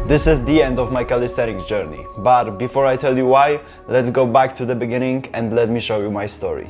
This is the end of my calisthenics journey, but before I tell you why, let's go back to the beginning and let me show you my story.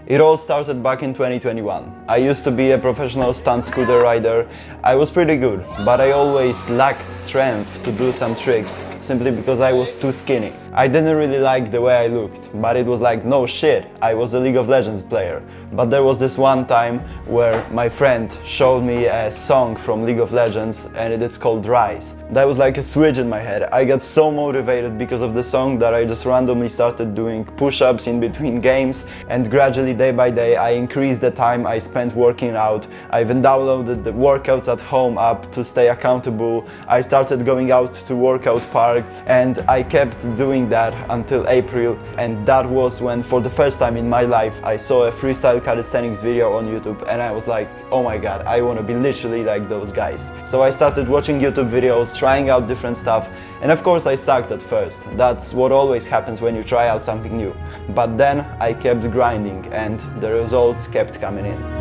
It all started back in 2021. I used to be a professional stunt scooter rider. I was pretty good, but I always lacked strength to do some tricks simply because I was too skinny. I didn't really like the way I looked, but it was like, no shit, I was a League of Legends player. But there was this one time where my friend showed me a song from League of Legends and it is called Rise. That was like a switch in my head. I got so motivated because of the song that I just randomly started doing push-ups in between games, and gradually day by day I increased the time I spent working out. I even downloaded the workouts at home app to stay accountable. I started going out to workout parks and I kept doing that until April, and that was when for the first time in my life I saw a freestyle calisthenics video on YouTube and I was like, oh my god, I want to be literally like those guys. So I started watching YouTube videos, trying out different stuff, and of course I sucked at first. That's what always happens when you try out something new. But then I kept grinding and the results kept coming in.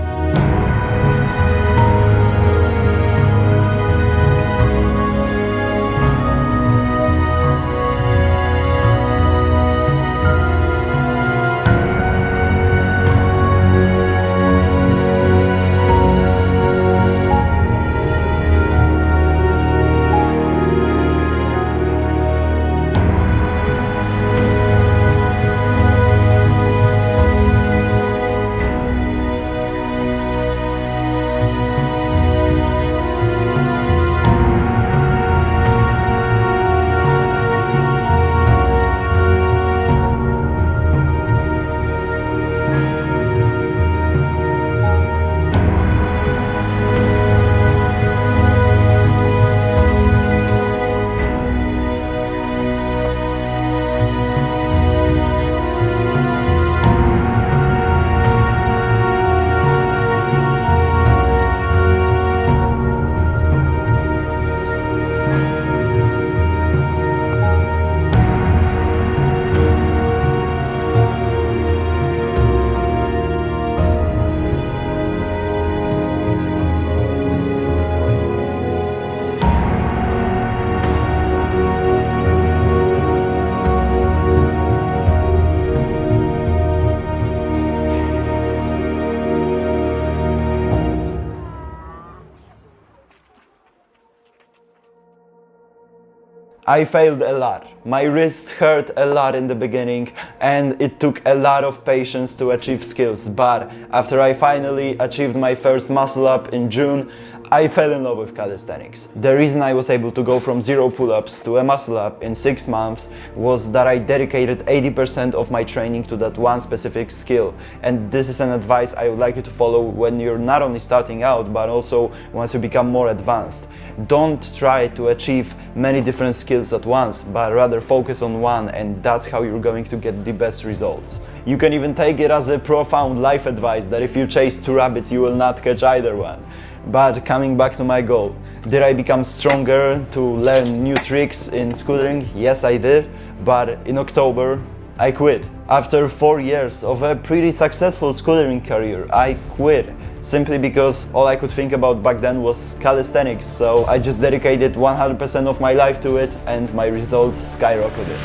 I failed a lot. My wrists hurt a lot in the beginning and it took a lot of patience to achieve skills, but after I finally achieved my first muscle up in June, I fell in love with calisthenics. The reason I was able to go from 0 pull-ups to a muscle up in 6 months was that I dedicated 80% of my training to that one specific skill. And this is an advice I would like you to follow when you're not only starting out, but also once you become more advanced. Don't try to achieve many different skills at once, but rather focus on one, and that's how you're going to get the best results. You can even take it as a profound life advice that if you chase 2 rabbits, you will not catch either one. But coming back to my goal, did I become stronger to learn new tricks in scootering? Yes, I did, but in October, I quit. After 4 years of a pretty successful scootering career, I quit simply because all I could think about back then was calisthenics. So I just dedicated 100% of my life to it and my results skyrocketed.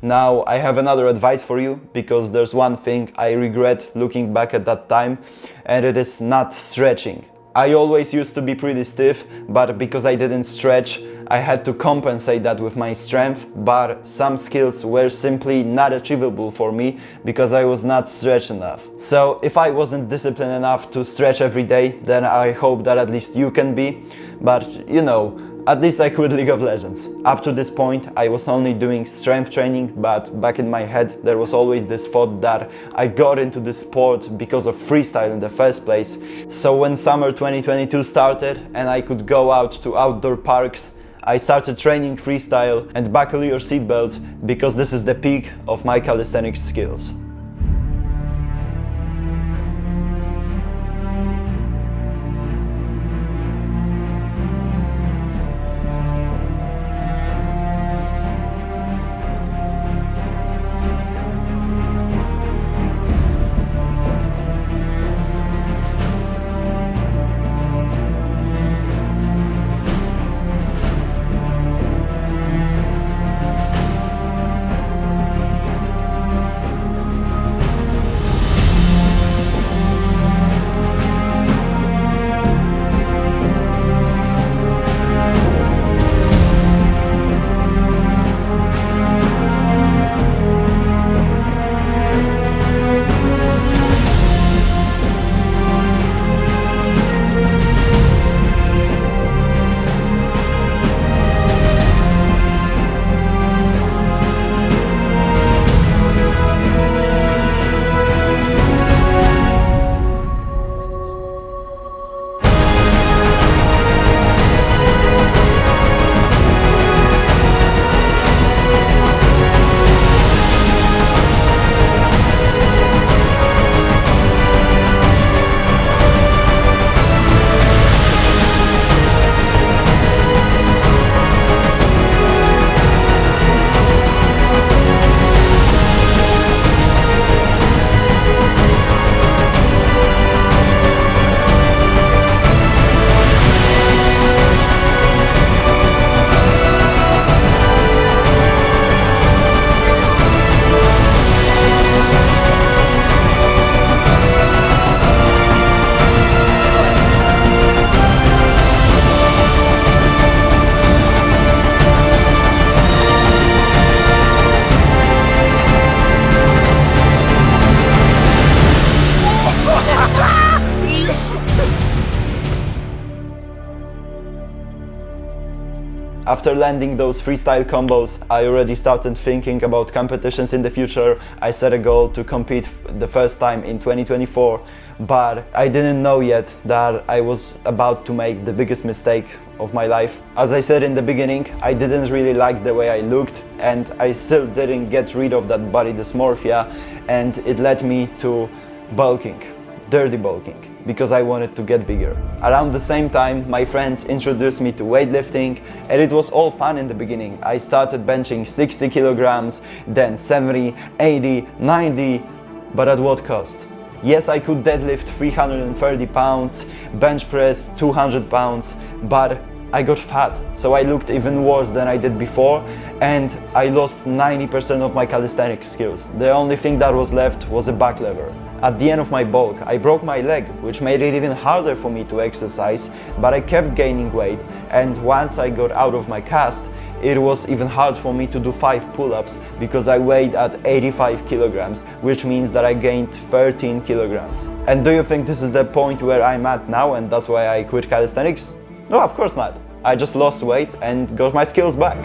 Now I have another advice for you, because there's one thing I regret looking back at that time, and it is not stretching. I always used to be pretty stiff, but because I didn't stretch, I had to compensate that with my strength, but some skills were simply not achievable for me because I was not stretched enough. So if I wasn't disciplined enough to stretch every day, then I hope that at least you can be. But you know, at least I quit League of Legends. Up to this point, I was only doing strength training, but back in my head there was always this thought that I got into this sport because of freestyle in the first place. So when summer 2022 started and I could go out to outdoor parks, I started training freestyle, and buckle your seatbelts because this is the peak of my calisthenics skills. After landing those freestyle combos, I already started thinking about competitions in the future. I set a goal to compete the first time in 2024, but I didn't know yet that I was about to make the biggest mistake of my life. As I said in the beginning, I didn't really like the way I looked, and I still didn't get rid of that body dysmorphia, and it led me to bulking, dirty bulking, because I wanted to get bigger. Around the same time, my friends introduced me to weightlifting, and it was all fun in the beginning. I started benching 60 kilograms, then 70, 80, 90, but at what cost? Yes, I could deadlift 330 pounds, bench press 200 pounds, but I got fat, so I looked even worse than I did before, and I lost 90% of my calisthenics skills. The only thing that was left was a back lever. At the end of my bulk, I broke my leg, which made it even harder for me to exercise, but I kept gaining weight, and once I got out of my cast, it was even hard for me to do 5 pull-ups because I weighed at 85 kilograms, which means that I gained 13 kilograms. And do you think this is the point where I'm at now and that's why I quit calisthenics? No, of course not. I just lost weight and got my skills back.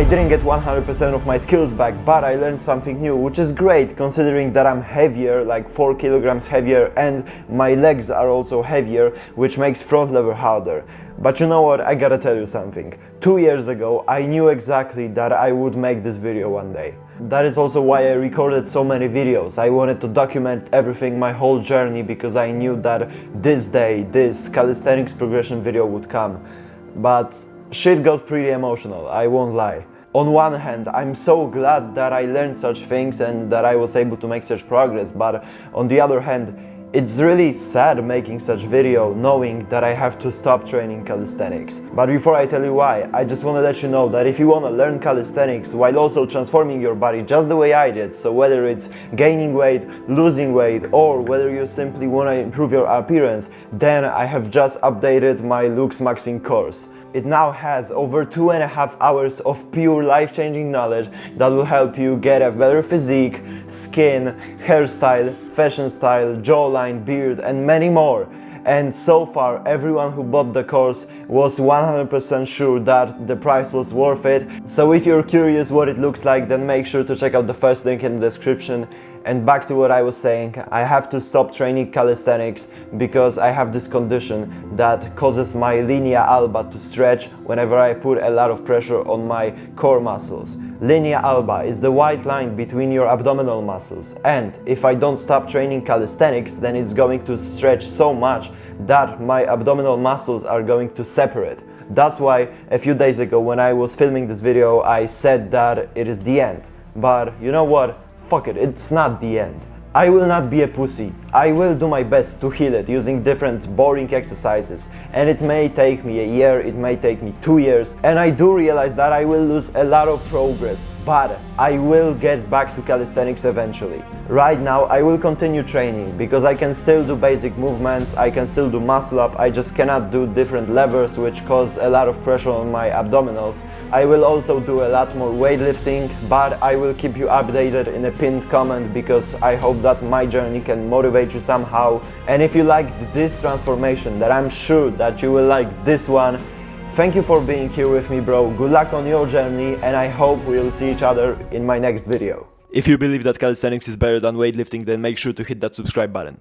I didn't get 100% of my skills back, but I learned something new, which is great considering that I'm heavier, like 4 kilograms heavier, and my legs are also heavier, which makes front lever harder. But you know what, I gotta tell you something. 2 years ago, I knew exactly that I would make this video one day. That is also why I recorded so many videos. I wanted to document everything, my whole journey, because I knew that this day, this calisthenics progression video would come. But shit got pretty emotional, I won't lie. On one hand, I'm so glad that I learned such things and that I was able to make such progress, but on the other hand, it's really sad making such video knowing that I have to stop training calisthenics. But before I tell you why, I just want to let you know that if you want to learn calisthenics while also transforming your body just the way I did, so whether it's gaining weight, losing weight, or whether you simply want to improve your appearance, then I have just updated my Lux Maxing course. It now has over 2.5 hours of pure life-changing knowledge that will help you get a better physique, skin, hairstyle, fashion style, jawline, beard, and many more. And so far, everyone who bought the course was 100% sure that the price was worth it. So if you're curious what it looks like, then make sure to check out the first link in the description. And back to what I was saying, I have to stop training calisthenics because I have this condition that causes my linea alba to stretch whenever I put a lot of pressure on my core muscles. Linea alba is the white line between your abdominal muscles, and if I don't stop training calisthenics, then it's going to stretch so much that my abdominal muscles are going to separate. That's why a few days ago when I was filming this video, I said that it is the end. But you know what? Fuck it, it's not the end. I will not be a pussy. I will do my best to heal it using different boring exercises, and it may take me a year, it may take me 2 years, and I do realize that I will lose a lot of progress, but I will get back to calisthenics eventually. Right now I will continue training because I can still do basic movements, I can still do muscle up, I just cannot do different levers which cause a lot of pressure on my abdominals. I will also do a lot more weightlifting, but I will keep you updated in a pinned comment because I hope that my journey can motivate you somehow. And if you liked this transformation, then I'm sure that you will like this one. Thank you for being here with me, bro. Good luck on your journey, and I hope we'll see each other in my next video. If you believe that calisthenics is better than weightlifting, then make sure to hit that subscribe button.